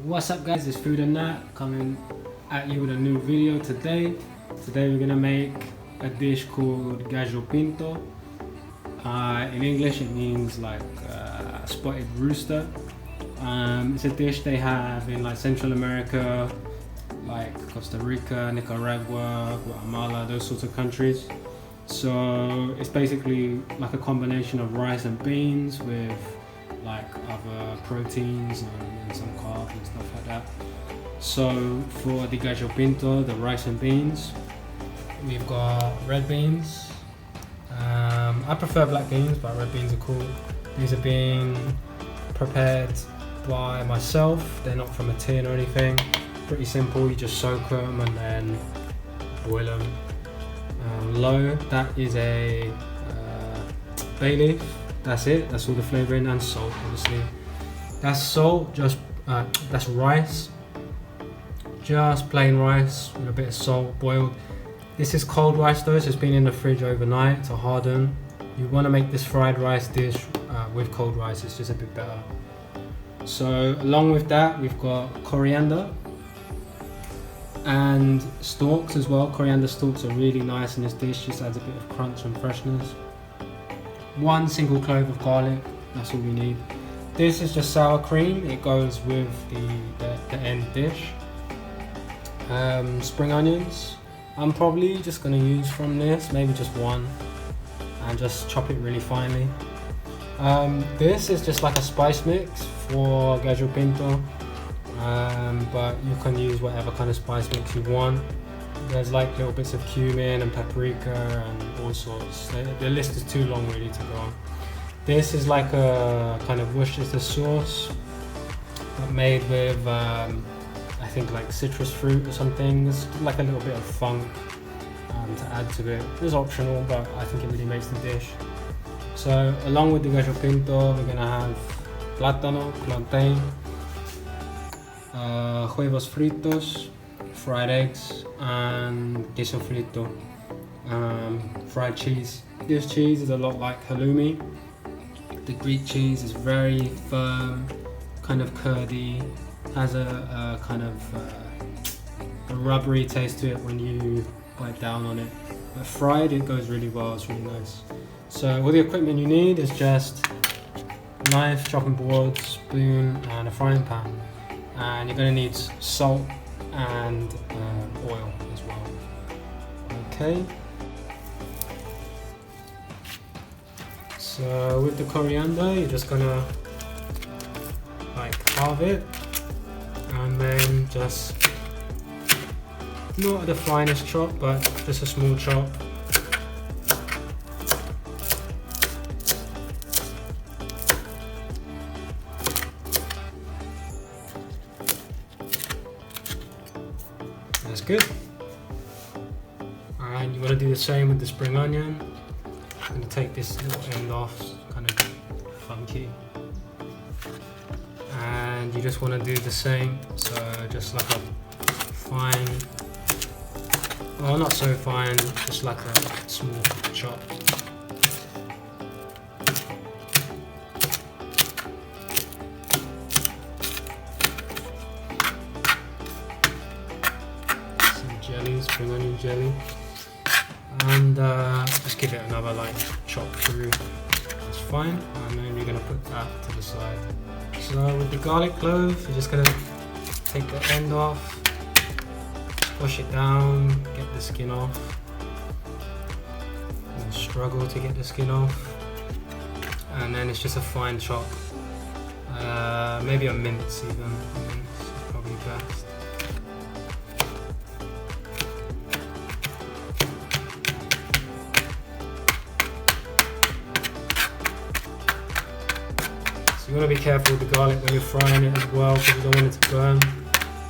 What's up guys, it's Food and That coming at you with a new video today. Today we're gonna make a dish called Gallo Pinto. In English it means like Spotted Rooster. It's a dish they have in like Central America, like Costa Rica, Nicaragua, Guatemala, those sorts of countries. So it's basically like a combination of rice and beans with like other proteins and some carbs and stuff like that. So for the Gallo Pinto, the rice and beans, we've got red beans. I prefer black beans, but red beans are cool. These are being prepared by myself. They're not from a tin or anything. Pretty simple, you just soak them and then boil them. Low, that is a bay leaf. That's it, that's all the flavouring, and salt obviously. That's salt, just that's rice. Just plain rice with a bit of salt, boiled. This is cold rice though, so it's been in the fridge overnight to harden. You want to make this fried rice dish with cold rice, it's just a bit better. So along with that, we've got coriander and stalks as well. Coriander stalks are really nice in this dish, just adds a bit of crunch and freshness. One single clove of garlic, that's all we need. This is just sour cream, it goes with the end dish. Spring onions, I'm probably just going to use from this, maybe just one, and just chop it really finely. This is just like a spice mix for Gallo Pinto, but you can use whatever kind of spice mix you want. There's like little bits of cumin and paprika and all sorts. The list is too long really to go on. This is like a kind of Worcestershire sauce, but made with I think like citrus fruit or something. There's like a little bit of funk to add to it. It's optional, but I think it really makes the dish. So along with the Gallo Pinto, we're gonna have plátano, plantain, huevos fritos, fried eggs, and queso frito, fried cheese. This cheese is a lot like halloumi. The Greek cheese is very firm, kind of curdy, has a kind of a rubbery taste to it when you bite down on it. But fried, it goes really well, it's really nice. So all the equipment you need is just a knife, chopping board, spoon, and a frying pan. And you're going to need salt and oil as well. Okay. So with the coriander, you're just gonna like halve it, and then just not the finest chop, but just a small chop. That's good. And you want to do the same with the spring onion. I'm going to take this little end off, kind of funky. And you just want to do the same, so just like a fine, well not so fine, just like a small chop. Spring onion jelly, and just give it another like chop through. That's fine, and then you're going to put that to the side. So with the garlic clove, you're just going to take the end off, wash it down, get the skin off, and struggle to get the skin off, and then it's just a fine chop, maybe a mince even. A mince is probably best. You want to be careful with the garlic when you're frying it as well, because you don't want it to burn.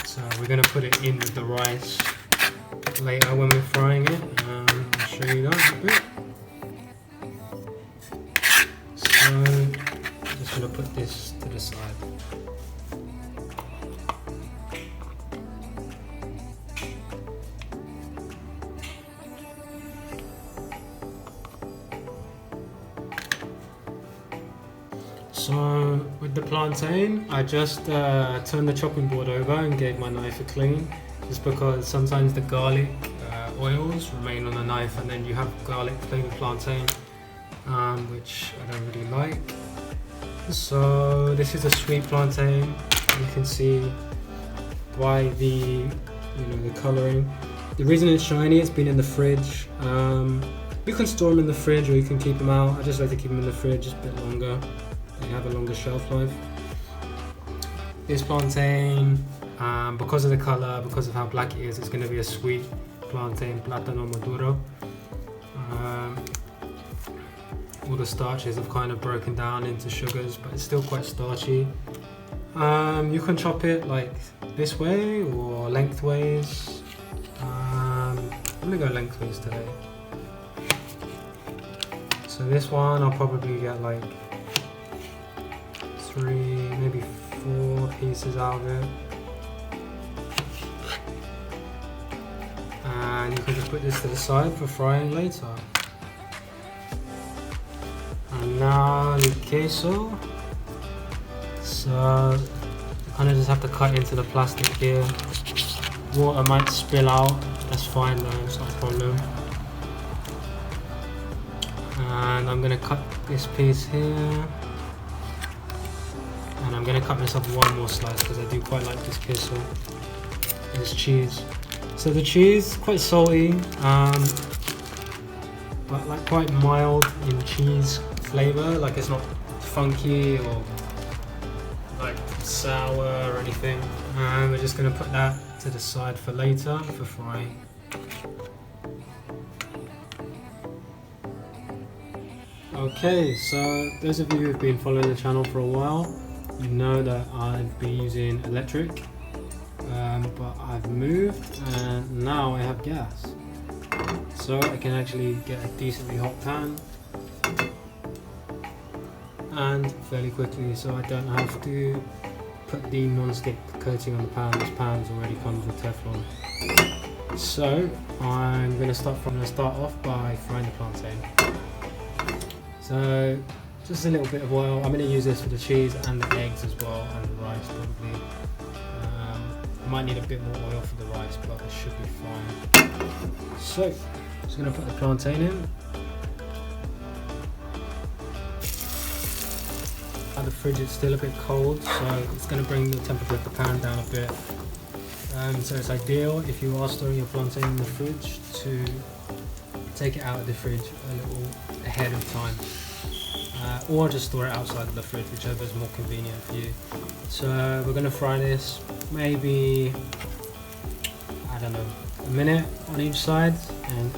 So we're going to put it in with the rice later when we're frying it. I'll show you that a bit. So I'm just going to put this to the side. So with With the plantain, I just turned the chopping board over and gave my knife a clean, just because sometimes the garlic oils remain on the knife, and then you have garlic flavored plantain, which I don't really like. So this is a sweet plantain. You can see by the the colouring. The reason it's shiny, it's been in the fridge. You can store them in the fridge or you can keep them out. I just like to keep them in the fridge just a bit longer. They have a longer shelf life. This plantain, because of the colour, because of how black it is, it's going to be a sweet plantain, plátano maduro. All the starches have kind of broken down into sugars, but it's still quite starchy. You can chop it like this way or lengthways. I'm gonna go lengthways today. So this one I'll probably get like 3, maybe 4 pieces out of it. And you can just put this to the side for frying later. And now the queso. So you kind of just have to cut into the plastic here. Water might spill out, that's fine though, it's not a problem. And I'm going to cut this piece here. And I'm going to cut myself one more slice because I do quite like this queso. This cheese. So the cheese, quite salty, but like quite mild in cheese flavour, like it's not funky or like sour or anything. And we're just going to put that to the side for later, for frying. Okay, so those of you who've been following the channel for a while, you know that I've been using electric, but I've moved and now I have gas. So I can actually get a decently hot pan and fairly quickly, so I don't have to put the non-stick coating on the pan. This pan already comes with Teflon. So I'm going to start off by frying the plantain. So just a little bit of oil. I'm going to use this for the cheese and the eggs as well, and the rice probably. I might need a bit more oil for the rice, but it should be fine. So just going to put the plantain in. At the fridge it's still a bit cold, so it's going to bring the temperature of the pan down a bit. So it's ideal if you are storing your plantain in the fridge to take it out of the fridge a little ahead of time, or just store it outside of the fridge, whichever is more convenient for you. So we're going to fry this maybe, I don't know, a minute on each side,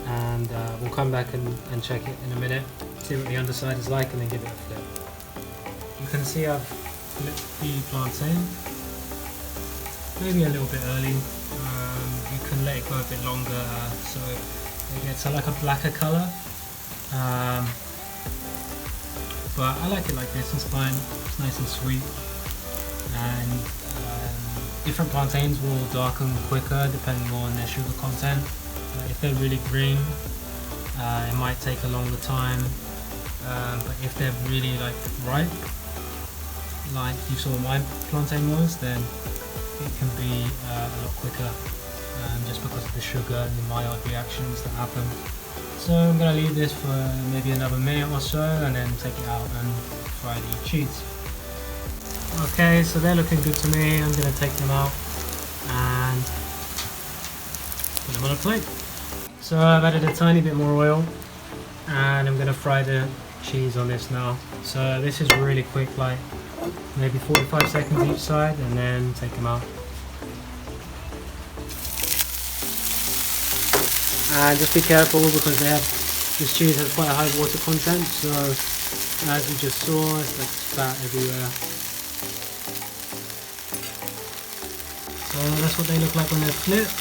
and we'll come back and check it in a minute, see what the underside is like, and then give it a flip. You can see I've flipped the plantain maybe a little bit early. You can let it go a bit longer so it gets like a blacker colour, but I like it like this. It's fine, it's nice and sweet, and different plantains will darken quicker depending on their sugar content. Like if they're really green, it might take a longer time, but if they're really like ripe, like you saw my plantain was, then it can be a lot quicker, just because of the sugar and the mild reactions that happen. So I'm going to leave this for maybe another minute or so, and then take it out and fry the cheese. Okay, so they're looking good to me. I'm going to take them out and put them on a plate. So I've added a tiny bit more oil, and I'm going to fry the cheese on this now. So this is really quick, like maybe 45 seconds each side, and then take them out. And just be careful because this cheese has quite a high water content, so as you just saw, it's like spat everywhere. So that's what they look like when they're flipped.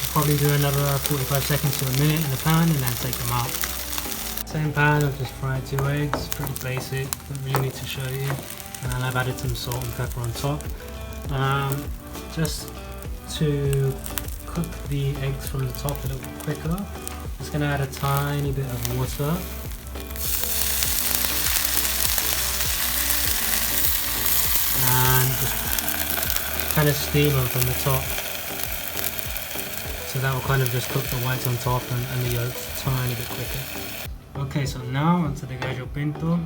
I'll probably do another 45 seconds to a minute in the pan and then take them out. Same pan, I've just fried 2 eggs, pretty basic, don't really need to show you. And I've added some salt and pepper on top. Just to cook the eggs from the top a little bit quicker, I'm just going to add a tiny bit of water. just kind of steam them from the top. So that will kind of just cook the whites on top and the yolks a tiny bit quicker. Okay, so now onto the Gallo Pinto,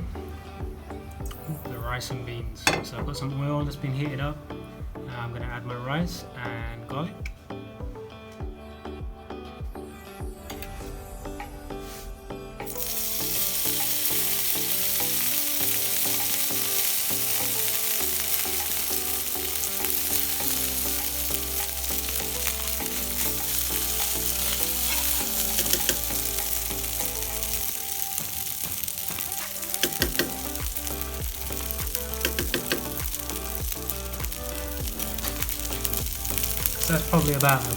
the rice and beans. So I've got some oil that's been heated up. Now I'm going to add my rice and garlic. So that's probably about a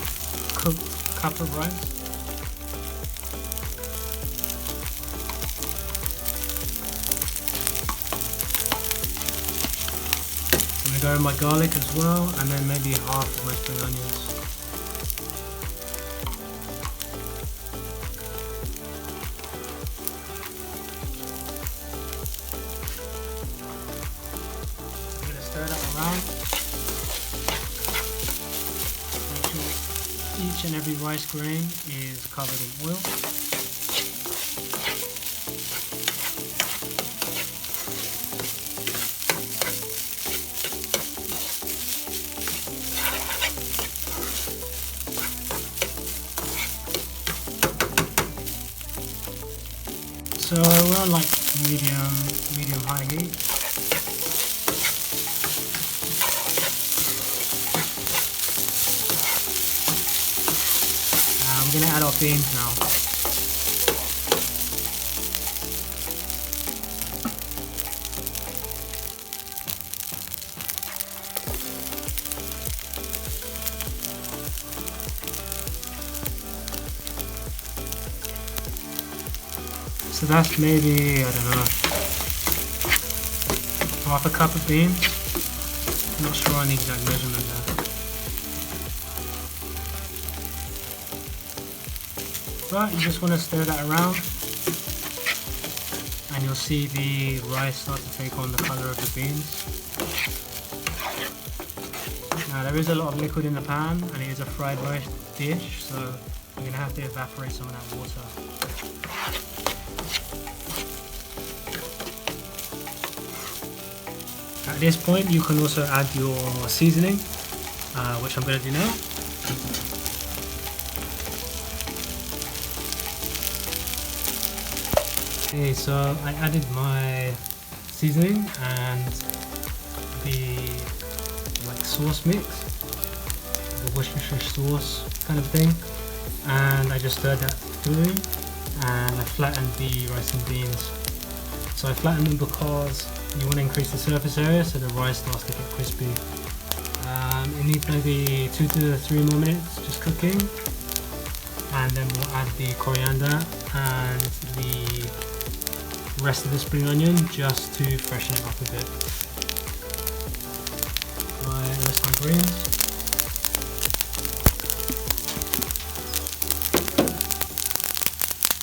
cooked cup of rice. I'm going to go with my garlic as well, and then maybe half of my spring onions. I'm going to stir that around. Each and every rice grain is covered in oil. So we're on like medium high heat. I'm going to add our beans now. So that's maybe, I don't know, half a cup of beans. I'm not sure on the exact measurement there. But you just want to stir that around, and you'll see the rice start to take on the colour of the beans. Now there is a lot of liquid in the pan, and it is a fried rice dish, so you're going to have to evaporate some of that water. At this point you can also add your seasoning, which I'm going to do now. Okay, so I added my seasoning and the sauce mix, the Worcestershire sauce kind of thing, and I just stirred that through, and I flattened the rice and beans. So I flattened them because you want to increase the surface area so the rice starts to get crispy. It needs maybe 2 to 3 more minutes just cooking, and then we'll add the coriander and the rest of the spring onion just to freshen it up a bit. My rest of my greens.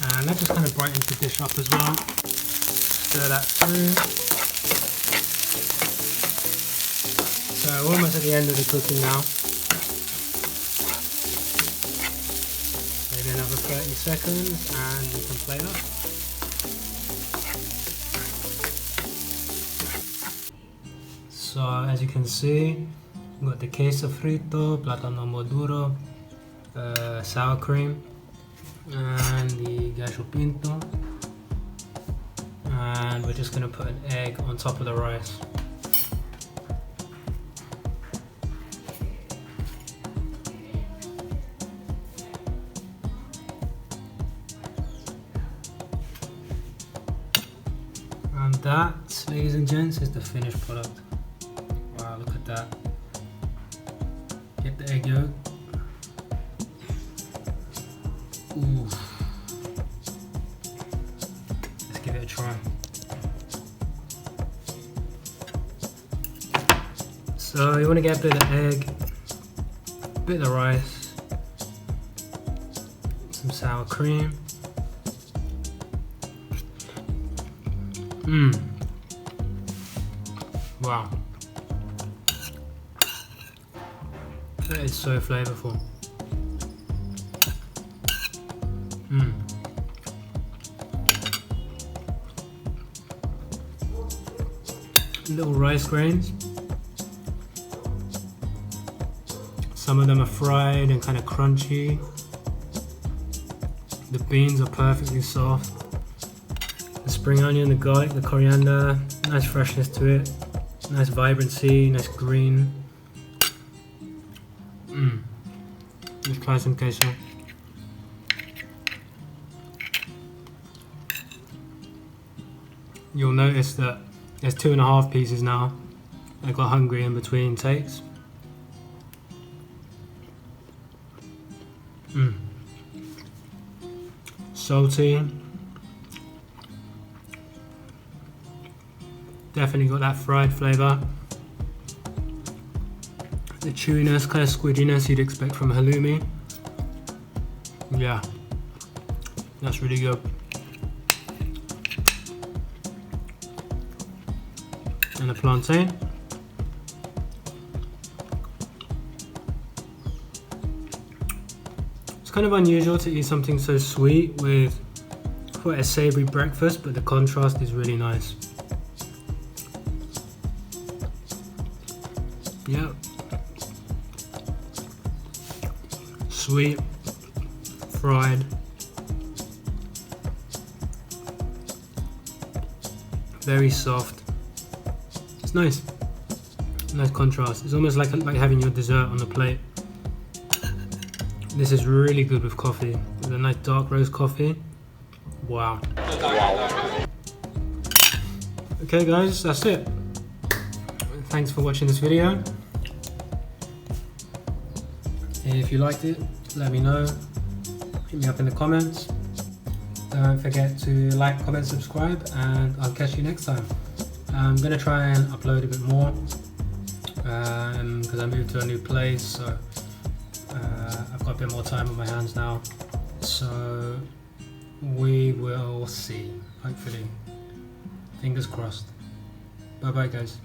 And that just kind of brightens the dish up as well. Stir that through. So we're almost at the end of the cooking now. Maybe another 30 seconds and we can plate up. So as you can see, we've got the queso frito, plátano maduro, sour cream, and the Gallo Pinto. And we're just going to put an egg on top of the rice. And that, ladies and gents, is the finished product. Wow, look at that. Get the egg yolk. Ooh. Let's give it a try. So you want to get a bit of egg, a bit of rice, some sour cream. Wow. That is so flavorful. Little rice grains. Some of them are fried and kind of crunchy. The beans are perfectly soft. The spring onion, the garlic, the coriander, nice freshness to it. Nice vibrancy, nice green. Let's try some queso. You'll notice that there's 2.5 pieces now. I got hungry in between takes. Salty. Definitely got that fried flavour. The chewiness, kind of squidginess you'd expect from halloumi. Yeah, that's really good. And the plantain. It's kind of unusual to eat something so sweet with quite a savoury breakfast, but the contrast is really nice. Yeah. Sweet, fried, very soft. It's nice. Nice contrast. It's almost like having your dessert on the plate. This is really good with coffee, with a nice dark roast coffee. Wow. Okay guys, that's it. Thanks for watching this video. If you liked it, let me know. Hit me up in the comments. Don't forget to like, comment, subscribe, and I'll catch you next time. I'm gonna try and upload a bit more because I moved to a new place, so I've got a bit more time on my hands now. So we will see, hopefully. Fingers crossed. Bye bye guys.